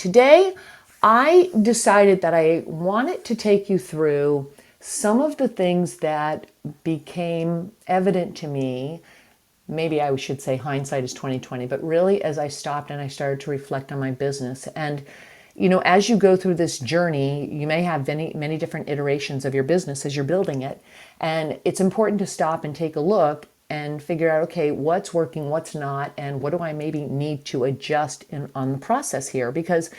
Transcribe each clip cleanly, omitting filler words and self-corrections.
Today, I decided that I wanted to take you through some of the things that became evident to me. Maybe I should say hindsight is 2020, but really as I stopped and I started to reflect on my business. And as you go through this journey, you may have many different iterations of your business as you're building it. And it's important to stop and take a look and figure out, okay, what's working, what's not, and what do I maybe need to adjust on the process here? Because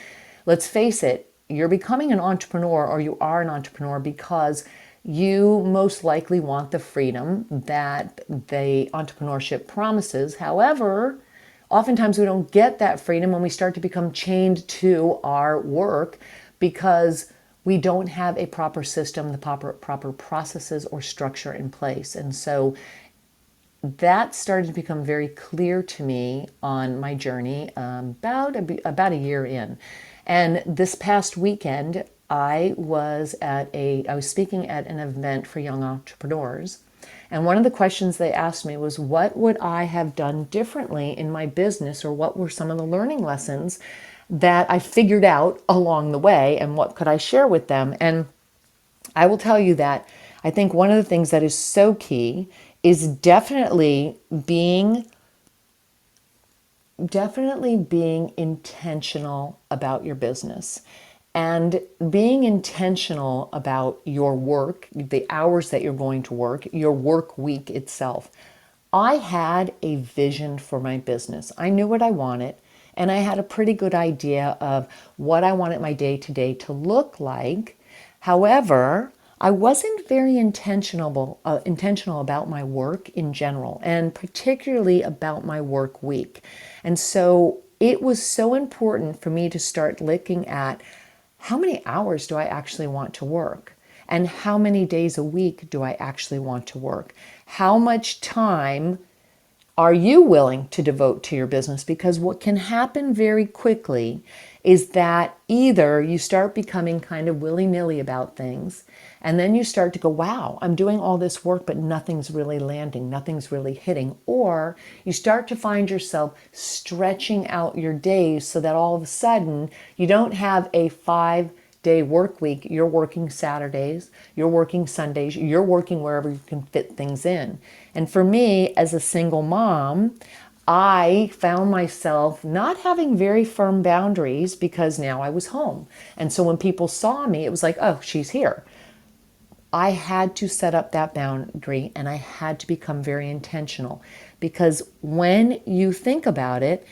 let's face it, you're becoming an entrepreneur, or you are an entrepreneur because you most likely want the freedom that the entrepreneurship promises. However, oftentimes we don't get that freedom when we start to become chained to our work because we don't have a proper system, the proper processes or structure in place. And so that started to become very clear to me on my journey about a year in. And this past weekend, I was speaking at an event for young entrepreneurs. And one of the questions they asked me was, what would I have done differently in my business, or what were some of the learning lessons that I figured out along the way, and what could I share with them? And I will tell you that I think one of the things that is so key is definitely being intentional about your business, and being intentional about your work, the hours that you're going to work, your work week itself. I had a vision for my business. I knew what I wanted, and I had a pretty good idea of what I wanted my day-to-day to look like. However, I wasn't very intentional about my work in general, and particularly about my work week. And so it was so important for me to start looking at, how many hours do I actually want to work? And how many days a week do I actually want to work? How much time are you willing to devote to your business? Because what can happen very quickly is that either you start becoming kind of willy-nilly about things, and then you start to go, wow, I'm doing all this work, but nothing's really landing, nothing's really hitting. Or you start to find yourself stretching out your days so that all of a sudden you don't have a 5-day work week. You're working Saturdays, you're working Sundays, you're working wherever you can fit things in. And for me, as a single mom, I found myself not having very firm boundaries because now I was home. And so when people saw me, it was like, oh, she's here. I had to set up that boundary, and I had to become very intentional, because when you think about it,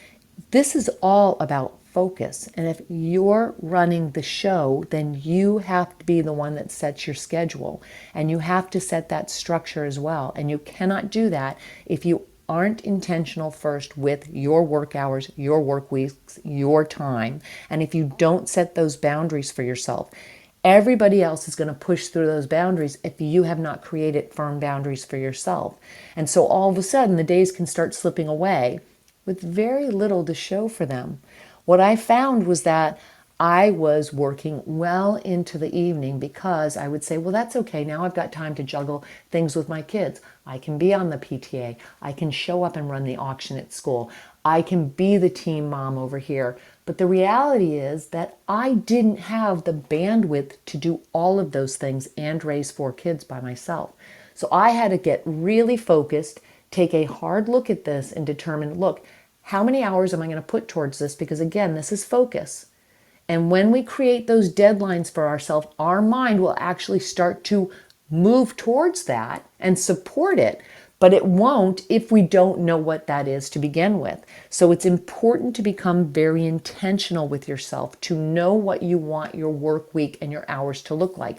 this is all about focus. And if you're running the show, then you have to be the one that sets your schedule, and you have to set that structure as well. And you cannot do that if you aren't intentional first with your work hours, your work weeks, your time. And if you don't set those boundaries for yourself, everybody else is going to push through those boundaries if you have not created firm boundaries for yourself. And so all of a sudden, the days can start slipping away with very little to show for them. What I found was that I was working well into the evening, because I would say, well, that's okay. Now I've got time to juggle things with my kids. I can be on the PTA. I can show up and run the auction at school. I can be the team mom over here. But the reality is that I didn't have the bandwidth to do all of those things and raise 4 kids by myself. So I had to get really focused, take a hard look at this, and determine, look, how many hours am I going to put towards this? Because again, this is focus. And when we create those deadlines for ourselves, our mind will actually start to move towards that and support it. But it won't if we don't know what that is to begin with. So it's important to become very intentional with yourself, to know what you want your work week and your hours to look like.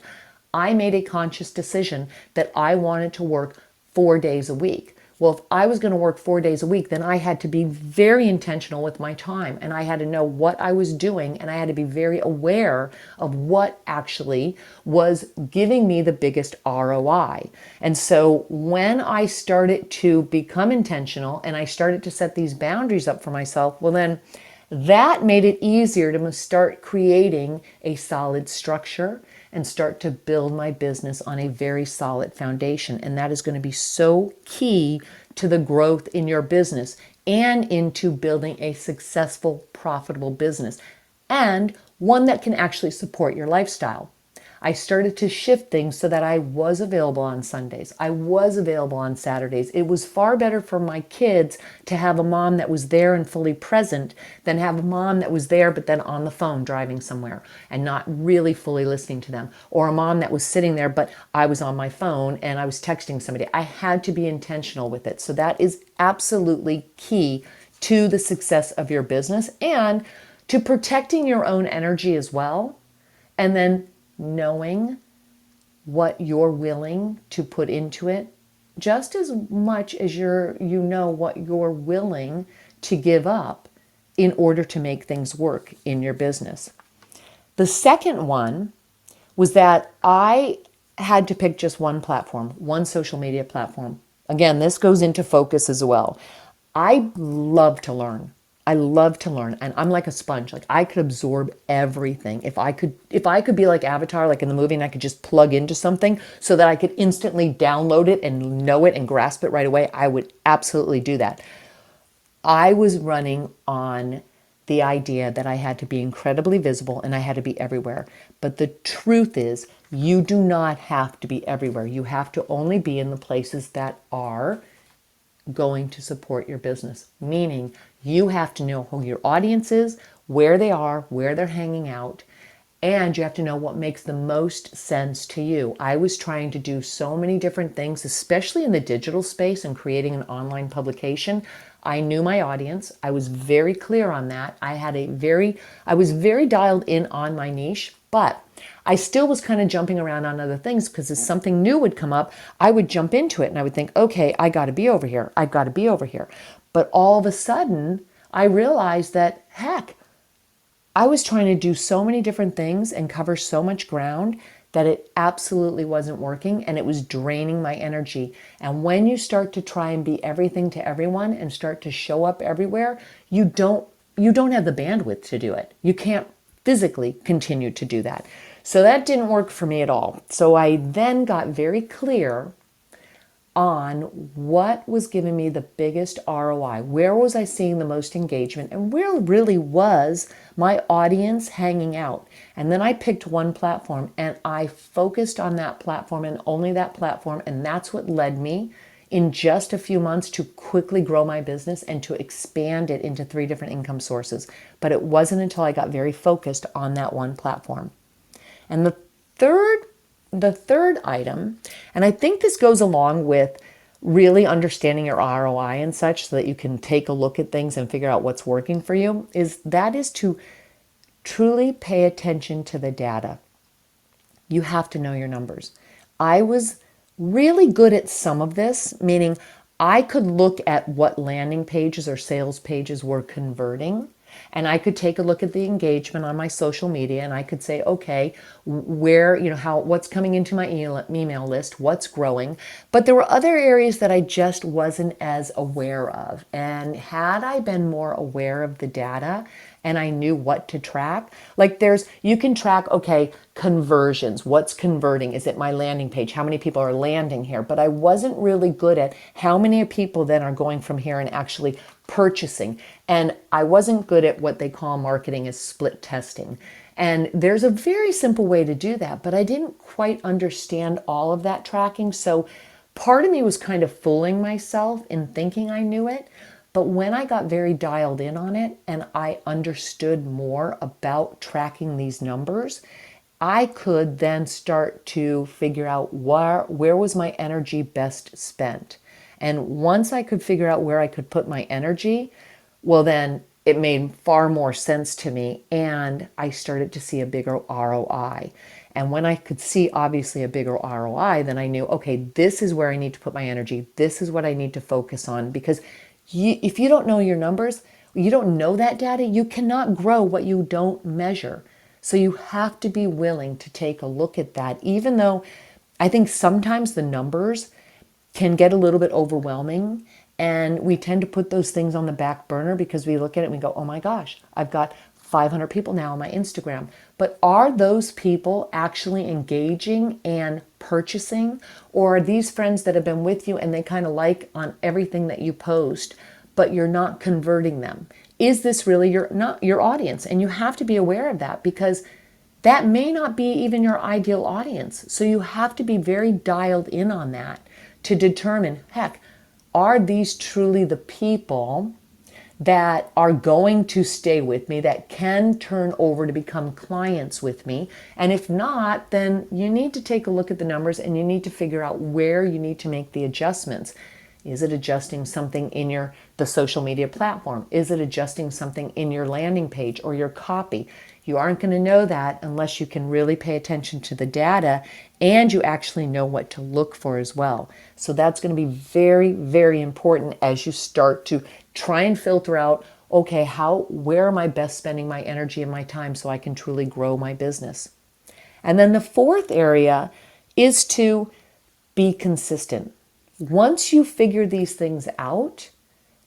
I made a conscious decision that I wanted to work 4 days a week. Well, if I was going to work 4 days a week, then I had to be very intentional with my time, and I had to know what I was doing, and I had to be very aware of what actually was giving me the biggest ROI. And so when I started to become intentional and I started to set these boundaries up for myself, well, then that made it easier to start creating a solid structure and start to build my business on a very solid foundation. And that is going to be so key to the growth in your business and into building a successful, profitable business. and one that can actually support your lifestyle. I started to shift things so that I was available on Sundays. I was available on Saturdays. It was far better for my kids to have a mom that was there and fully present than have a mom that was there but then on the phone driving somewhere and not really fully listening to them. Or a mom that was sitting there but I was on my phone and I was texting somebody. I had to be intentional with it. So that is absolutely key to the success of your business and to protecting your own energy as well. And then knowing what you're willing to put into it just as much as you know what you're willing to give up in order to make things work in your business. The second one was that I had to pick just one platform, one social media platform. Again, this goes into focus as well. I love to learn. I love to learn, and I'm like a sponge. Like I could absorb everything. If I could be like Avatar, like in the movie, and I could just plug into something so that I could instantly download it and know it and grasp it right away, I would absolutely do that. I was running on the idea that I had to be incredibly visible and I had to be everywhere. But the truth is, you do not have to be everywhere. You have to only be in the places that are going to support your business. Meaning, you have to know who your audience is, where they are, where they're hanging out, and you have to know what makes the most sense to you. I was trying to do so many different things, especially in the digital space and creating an online publication. I knew my audience. I was very clear on that. I was very dialed in on my niche, but I still was kind of jumping around on other things because if something new would come up, I would jump into it and I would think, okay, I got to be over here. I've got to be over here. But all of a sudden, I realized that, heck, I was trying to do so many different things and cover so much ground that it absolutely wasn't working and it was draining my energy. And when you start to try and be everything to everyone and start to show up everywhere, you don't have the bandwidth to do it. You can't physically continue to do that. So that didn't work for me at all. So I then got very clear on what was giving me the biggest ROI. Where was I seeing the most engagement? And where really was my audience hanging out? And then I picked one platform and I focused on that platform and only that platform. And that's what led me in just a few months to quickly grow my business and to expand it into 3 different income sources. But it wasn't until I got very focused on that one platform. And the third item, and I think this goes along with really understanding your ROI and such so that you can take a look at things and figure out what's working for you, is to truly pay attention to the data. You have to know your numbers. I was really good at some of this, meaning I could look at what landing pages or sales pages were converting. And I could take a look at the engagement on my social media and I could say, okay, what's coming into my email list, what's growing. But there were other areas that I just wasn't as aware of. And had I been more aware of the data and I knew what to track, like you can track, okay, conversions, what's converting? Is it my landing page? How many people are landing here? But I wasn't really good at how many people then are going from here and actually purchasing. And I wasn't good at what they call marketing as split testing. And there's a very simple way to do that, but I didn't quite understand all of that tracking. So part of me was kind of fooling myself in thinking I knew it. But when I got very dialed in on it and I understood more about tracking these numbers, I could then start to figure out where was my energy best spent. And once I could figure out where I could put my energy, well, then it made far more sense to me. And I started to see a bigger ROI. And when I could see obviously a bigger ROI, then I knew, okay, this is where I need to put my energy. This is what I need to focus on. Because if you don't know your numbers, you don't know that data, you cannot grow what you don't measure. So you have to be willing to take a look at that, even though I think sometimes the numbers can get a little bit overwhelming and we tend to put those things on the back burner because we look at it and we go, oh my gosh, I've got 500 people now on my Instagram. But are those people actually engaging and purchasing? Or are these friends that have been with you and they kind of like on everything that you post, but you're not converting them is this really not your audience? And you have to be aware of that, because that may not be even your ideal audience. So you have to be very dialed in on that to determine, heck, are these truly the people that are going to stay with me, that can turn over to become clients with me? And if not, then you need to take a look at the numbers and you need to figure out where you need to make the adjustments. Is it adjusting something in the social media platform? Is it adjusting something in your landing page or your copy? You aren't going to know that unless you can really pay attention to the data and you actually know what to look for as well. So that's going to be very, very important as you start to try and filter out, okay, where am I best spending my energy and my time so I can truly grow my business? And then the fourth area is to be consistent. Once you figure these things out,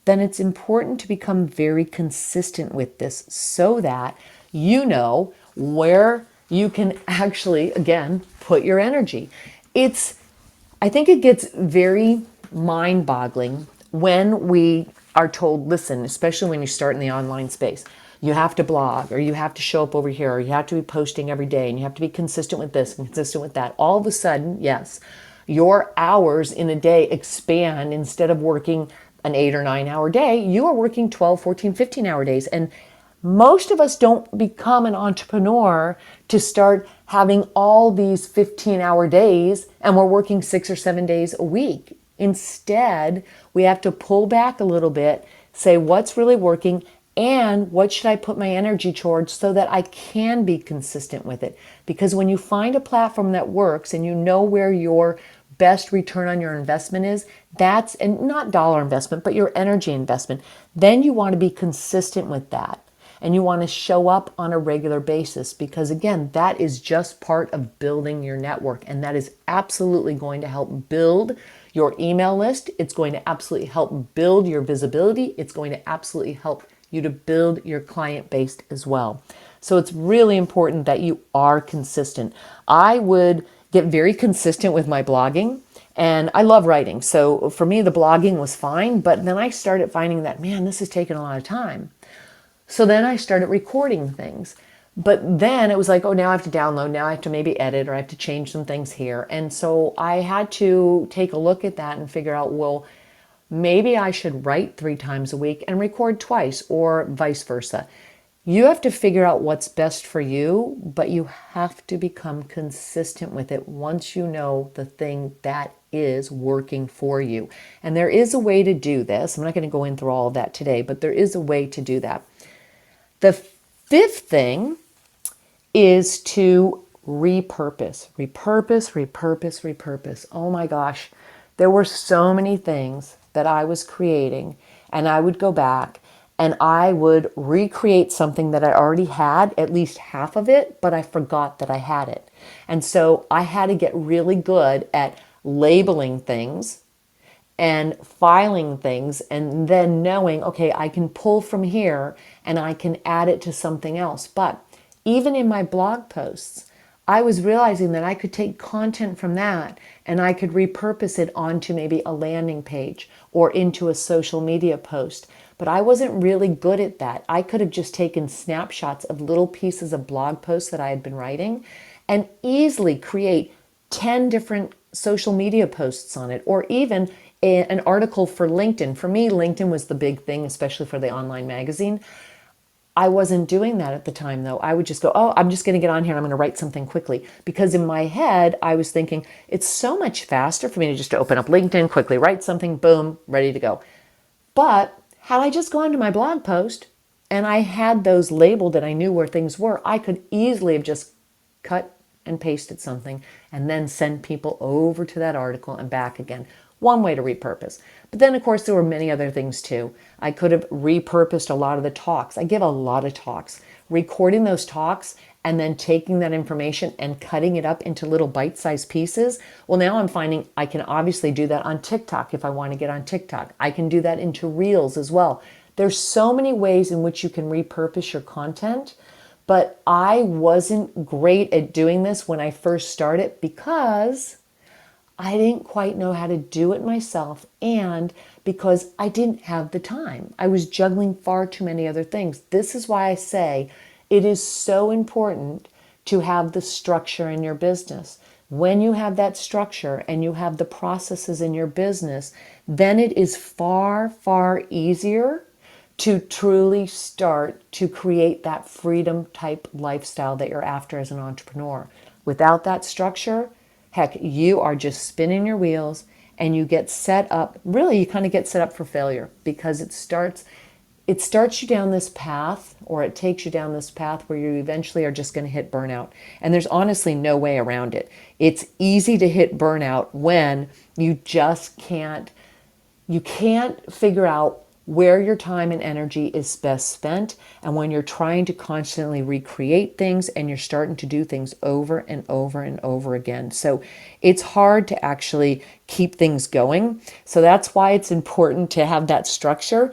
then it's important to become very consistent with this so that you know where you can actually, again, put your energy. I think it gets very mind-boggling when we are told, listen, especially when you start in the online space, you have to blog, or you have to show up over here, or you have to be posting every day, and you have to be consistent with this and consistent with that. All of a sudden, yes, your hours in a day expand. Instead of working an 8 or 9 hour day, you are working 12, 14, 15-hour days. And most of us don't become an entrepreneur to start having all these 15-hour days and we're working 6 or 7 days a week. Instead, we have to pull back a little bit, say what's really working and what should I put my energy towards so that I can be consistent with it. Because when you find a platform that works and you know where your best return on your investment is, and not dollar investment, but your energy investment, then you want to be consistent with that. And you want to show up on a regular basis, because again, that is just part of building your network. And that is absolutely going to help build your email list. It's going to absolutely help build your visibility. It's going to absolutely help you to build your client base as well. So it's really important that you are consistent. I would get very consistent with my blogging, and I love writing. So for me, the blogging was fine, but then I started finding that, man, this is taking a lot of time. So then I started recording things. But then it was like, oh, now I have to download, now I have to maybe edit, or I have to change some things here. And so I had to take a look at that and figure out, well, maybe I should write 3 times a week and record twice, or vice versa. You have to figure out what's best for you, but you have to become consistent with it once you know the thing that is working for you. And there is a way to do this. I'm not going to go in through all of that today, but there is a way to do that. The fifth thing is to repurpose. Oh my gosh, there were so many things that I was creating, and I would go back and I would recreate something that I already had, at least half of it, but I forgot that I had it. And so I had to get really good at labeling things and filing things, and then knowing, okay, I can pull from here and I can add it to something else. But even in my blog posts, I was realizing that I could take content from that and I could repurpose it onto maybe a landing page or into a social media post. But I wasn't really good at that. I could have just taken snapshots of little pieces of blog posts that I had been writing and easily create 10 different social media posts on it, or even an article for LinkedIn. For me, LinkedIn was the big thing, especially for the online magazine. I wasn't doing that at the time, though. I would just go, oh, I'm just going to get on here and I'm going to write something quickly. Because in my head, I was thinking, it's so much faster for me to just open up LinkedIn, quickly write something, boom, ready to go. But had I just gone to my blog post and I had those labeled and I knew where things were, I could easily have just cut and pasted something and then send people over to that article and back again. One way to repurpose. But then, of course, there were many other things too. I could have repurposed a lot of the talks. I give a lot of talks. Recording those talks and then taking that information and cutting it up into little bite-sized pieces. Well, now I'm finding I can obviously do that on TikTok if I want to get on TikTok. I can do that into Reels as well. There's so many ways in which you can repurpose your content, but I wasn't great at doing this when I first started because I didn't quite know how to do it myself, and because I didn't have the time. I was juggling far too many other things. This is why I say it is so important to have the structure in your business. When you have that structure and you have the processes in your business, then it is far, far easier to truly start to create that freedom type lifestyle that you're after as an entrepreneur. Without that structure, heck, you are just spinning your wheels and you get set up, really you kind of get set up for failure, because it starts you down this path, or it takes you down this path where you eventually are just going to hit burnout. And there's honestly no way around it. It's easy to hit burnout when you can't figure out where your time and energy is best spent, and when you're trying to constantly recreate things and you're starting to do things over and over and over again. So it's hard to actually keep things going. So that's why it's important to have that structure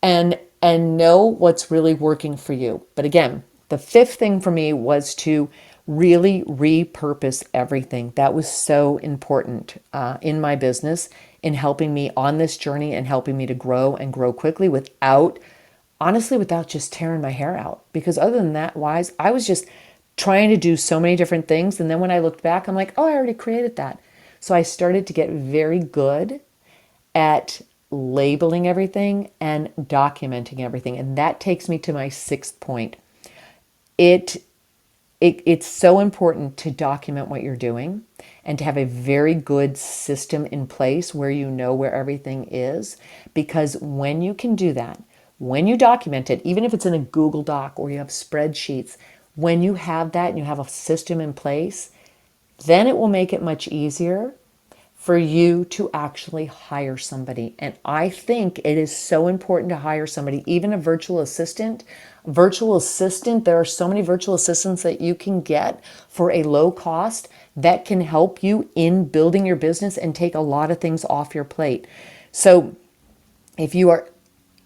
and know what's really working for you. But again, the fifth thing for me was to really repurpose everything. That was so important in my business, in helping me on this journey and helping me to grow and grow quickly without just tearing my hair out. Because other than that, I was just trying to do so many different things. And then when I looked back, I'm like, oh, I already created that. So I started to get very good at labeling everything and documenting everything. And that takes me to my sixth point. It, it's so important to document what you're doing and to have a very good system in place where you know where everything is. Because when you can do that, when you document it, even if it's in a Google Doc or you have spreadsheets, when you have that and you have a system in place, then it will make it much easier for you to actually hire somebody. And I think it is so important to hire somebody, even a virtual assistant. Virtual assistant, there are so many virtual assistants that you can get for a low cost that can help you in building your business and take a lot of things off your plate. So if you are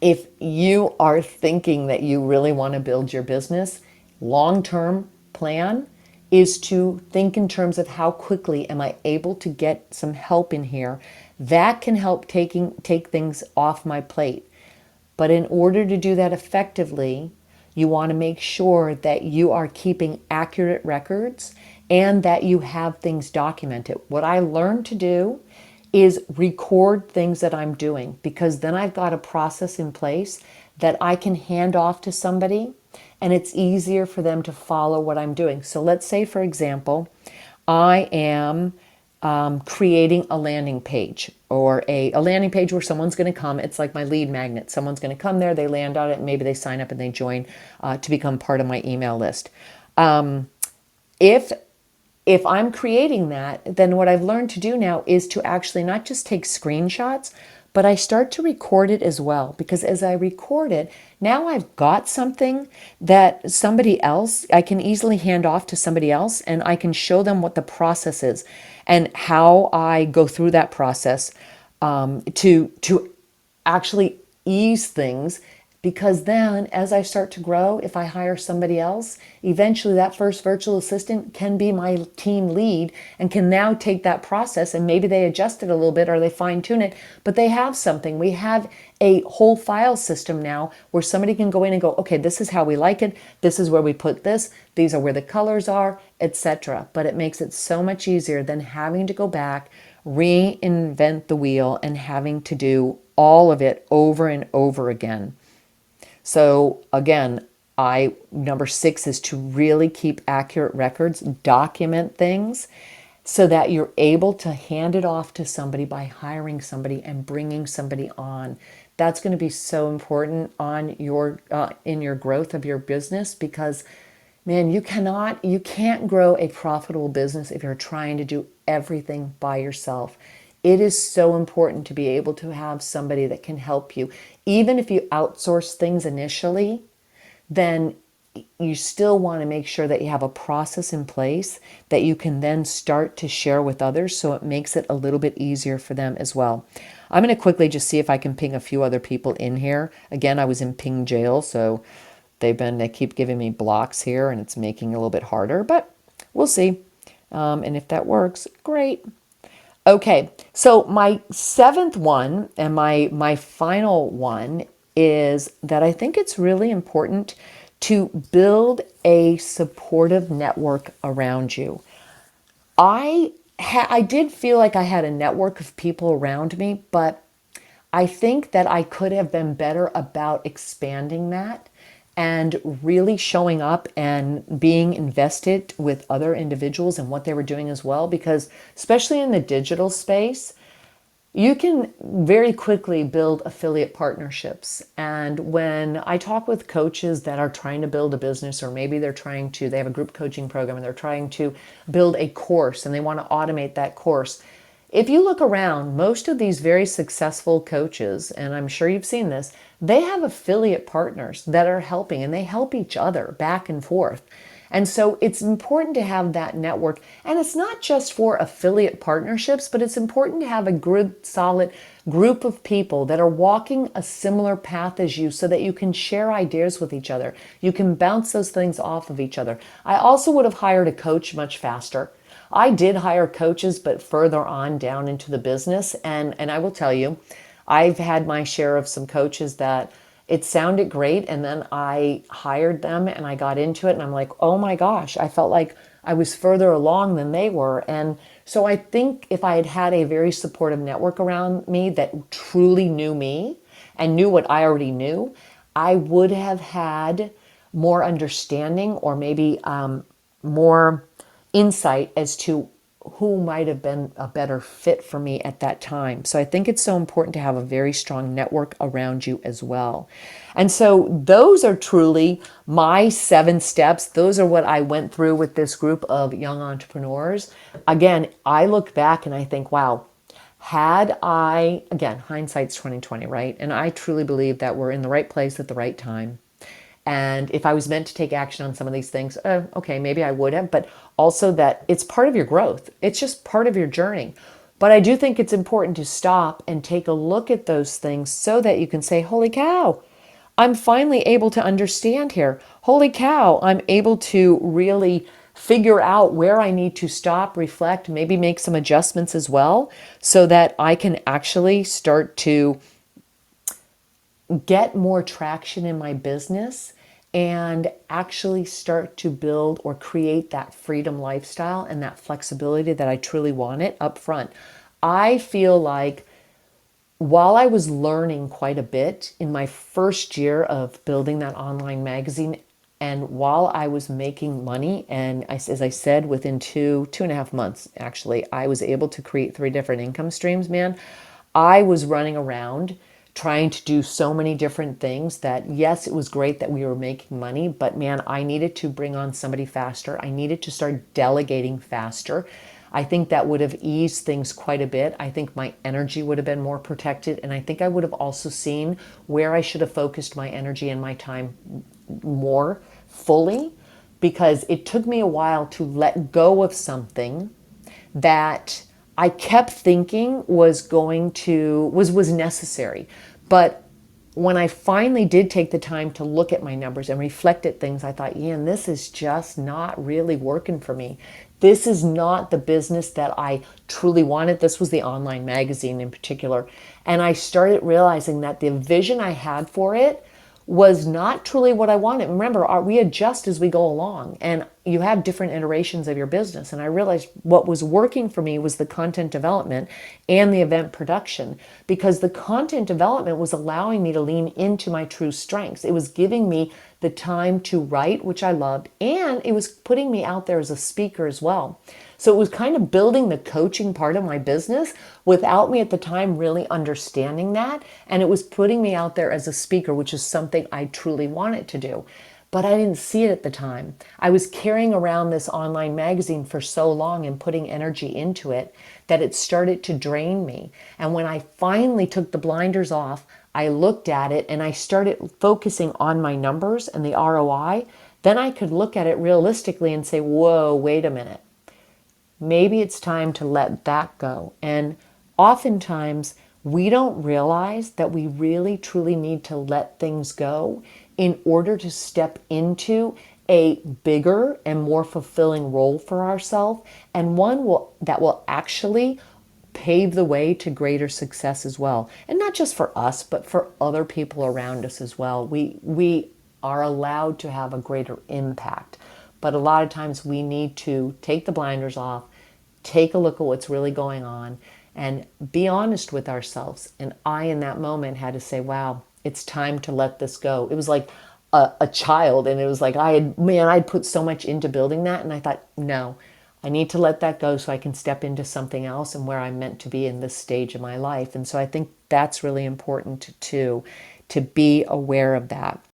if you are thinking that you really want to build your business, long-term plan is to think in terms of how quickly am I able to get some help in here that can help take things off my plate. But in order to do that effectively, you want to make sure that you are keeping accurate records and that you have things documented. What I learned to do is record things that I'm doing, because then I've got a process in place that I can hand off to somebody and it's easier for them to follow what I'm doing. So let's say, for example, I am creating a landing page, or a landing page where someone's going to come. It's like my lead magnet. Someone's going to come there, they land on it, and maybe they sign up and they join to become part of my email list. If if I'm creating that, then what I've learned to do now is to actually not just take screenshots, but I start to record it as well. Because as I record it, now I've got something that somebody else, I can easily hand off to somebody else, and I can show them what the process is and how I go through that process to actually ease things. Because then as I start to grow, if I hire somebody else, eventually that first virtual assistant can be my team lead and can now take that process, and maybe they adjust it a little bit or they fine tune it, but they have something. We have a whole file system now where somebody can go in and go, okay, this is how we like it. This is where we put this. These are where the colors are, etc. But it makes it so much easier than having to go back, reinvent the wheel, and having to do all of it over and over again. So again, number 6 is to really keep accurate records, document things so that you're able to hand it off to somebody by hiring somebody and bringing somebody on. That's going to be so important on your in your growth of your business, because man, you can't grow a profitable business if you're trying to do everything by yourself. It is so important to be able to have somebody that can help you. Even if you outsource things initially, then you still want to make sure that you have a process in place that you can then start to share with others, so it makes it a little bit easier for them as well. I'm going to quickly just see if I can ping a few other people in here. Again, I was in ping jail, so they keep giving me blocks here and it's making it a little bit harder, but we'll see. And if that works, great. Okay, so my seventh one and my final one is that I think it's really important to build a supportive network around you. I did feel like I had a network of people around me, but I think that I could have been better about expanding that and really showing up and being invested with other individuals and what they were doing as well. Because, especially in the digital space, you can very quickly build affiliate partnerships. And when I talk with coaches that are trying to build a business, or maybe they have a group coaching program and they're trying to build a course and they want to automate that course. If you look around, most of these very successful coaches, and I'm sure you've seen this, they have affiliate partners that are helping and they help each other back and forth. And so it's important to have that network. And it's not just for affiliate partnerships, but it's important to have a good, solid group of people that are walking a similar path as you so that you can share ideas with each other. You can bounce those things off of each other. I also would have hired a coach much faster. I did hire coaches, but further on down into the business. And I will tell you, I've had my share of some coaches that it sounded great. And then I hired them and I got into it. And I'm like, oh my gosh, I felt like I was further along than they were. And so I think if I had had a very supportive network around me that truly knew me and knew what I already knew, I would have had more understanding, or maybe more insight as to who might have been a better fit for me at that time. So I think it's so important to have a very strong network around you as well. And so those are truly my 7 steps. Those are what I went through with this group of young entrepreneurs. Again, I look back and I think, wow, had I, again, hindsight's 2020, right? And I truly believe that we're in the right place at the right time. And if I was meant to take action on some of these things, okay, maybe I would have, but also that it's part of your growth. It's just part of your journey. But I do think it's important to stop and take a look at those things so that you can say, holy cow, I'm finally able to understand here. Holy cow, I'm able to really figure out where I need to stop, reflect, maybe make some adjustments as well, so that I can actually start to get more traction in my business and actually start to build or create that freedom lifestyle and that flexibility that I truly wanted up front. I feel like while I was learning quite a bit in my first year of building that online magazine, and while I was making money, and as I said, within 2.5 months, actually, I was able to create 3 different income streams, man. I was running around trying to do so many different things that, yes, it was great that we were making money, but man, I needed to bring on somebody faster. I needed to start delegating faster. I think that would have eased things quite a bit. I think my energy would have been more protected. And I think I would have also seen where I should have focused my energy and my time more fully, because it took me a while to let go of something that I kept thinking was necessary. But when I finally did take the time to look at my numbers and reflect at things, I thought, Ian, this is just not really working for me. This is not the business that I truly wanted. This was the online magazine in particular. And I started realizing that the vision I had for it was not truly what I wanted. Remember, we adjust as we go along, and you have different iterations of your business. And I realized what was working for me was the content development and the event production, because the content development was allowing me to lean into my true strengths. It was giving me the time to write, which I loved, and it was putting me out there as a speaker as well. So it was kind of building the coaching part of my business without me at the time really understanding that. And it was putting me out there as a speaker, which is something I truly wanted to do. But I didn't see it at the time. I was carrying around this online magazine for so long and putting energy into it that it started to drain me. And when I finally took the blinders off, I looked at it and I started focusing on my numbers and the ROI. Then I could look at it realistically and say, whoa, wait a minute. Maybe it's time to let that go. And oftentimes we don't realize that we really truly need to let things go in order to step into a bigger and more fulfilling role for ourselves, and one that will actually pave the way to greater success as well. And not just for us, but for other people around us as well. We are allowed to have a greater impact. But a lot of times we need to take the blinders off, take a look at what's really going on, and be honest with ourselves. And I, in that moment, had to say, wow, it's time to let this go. It was like a child, and it was like I'd put so much into building that, and I thought, no, I need to let that go so I can step into something else and where I'm meant to be in this stage of my life. And so I think that's really important too, to be aware of that.